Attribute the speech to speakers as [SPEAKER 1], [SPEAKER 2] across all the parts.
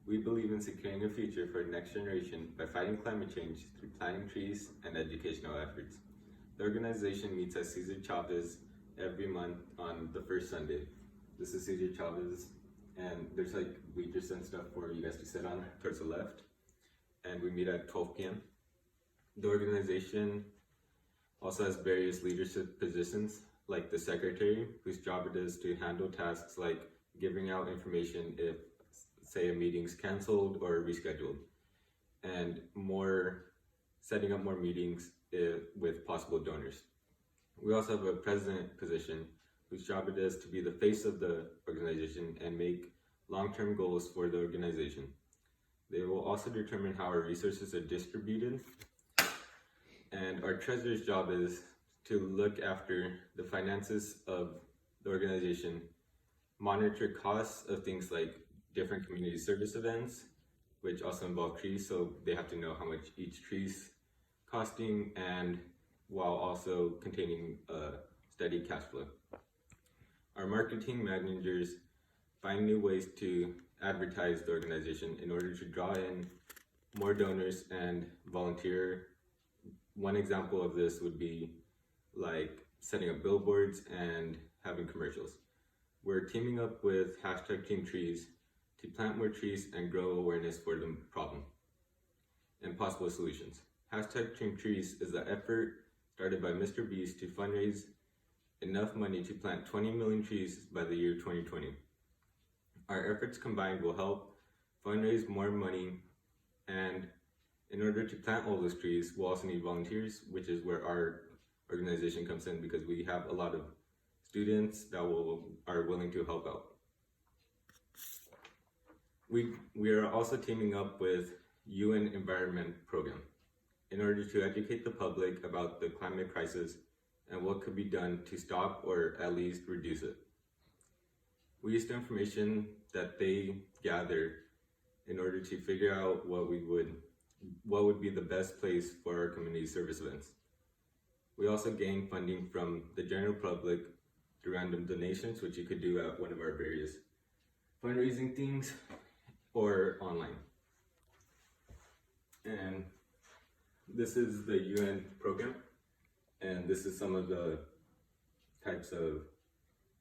[SPEAKER 1] We believe in securing a future for the next generation by fighting climate change through planting trees and educational efforts. The organization meets at Cesar Chavez every month on the first Sunday. This is Cesar Chavez, and there's like bleachers and stuff for you guys to sit on towards the left. And we meet at 12 p.m. The organization also has various leadership positions, like the secretary, whose job it is to handle tasks like giving out information if, say, a meeting's canceled or rescheduled, and setting up more meetings with possible donors. We also have a president position, whose job it is to be the face of the organization and make long-term goals for the organization. They will also determine how our resources are distributed. And our treasurer's job is to look after the finances of the organization, monitor costs of things like different community service events, which also involve trees, so they have to know how much each tree's costing, and while also containing a steady cash flow. Our marketing managers find new ways to advertise the organization in order to draw in more donors and volunteer. One example of this would be like setting up billboards and having commercials. We're teaming up with #TeamTrees to plant more trees and grow awareness for the problem and possible solutions. #TeamTrees is an effort started by Mr. Beast to fundraise enough money to plant 20 million trees by the year 2020. Our efforts combined will help fundraise more money, and in order to plant all those trees, we'll also need volunteers, which is where our organization comes in, because we have a lot of students that are willing to help out. We are also teaming up with UN Environment Program in order to educate the public about the climate crisis and what could be done to stop or at least reduce it. We use the information that they gather in order to figure out what would be the best place for our community service events. We also gain funding from the general public through random donations, which you could do at one of our various fundraising things or online. And this is the UN program, and this is some of the types of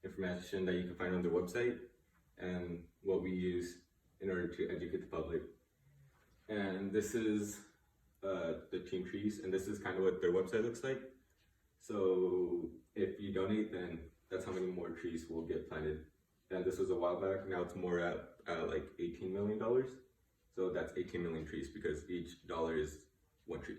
[SPEAKER 1] information that you can find on their website and what we use in order to educate the public. And this is the Team Trees, and this is kind of what their website looks like. So if you donate, then that's how many more trees will get planted. And this was a while back. Now it's more at like $18 million. So that's 18 million trees, because each dollar is one tree.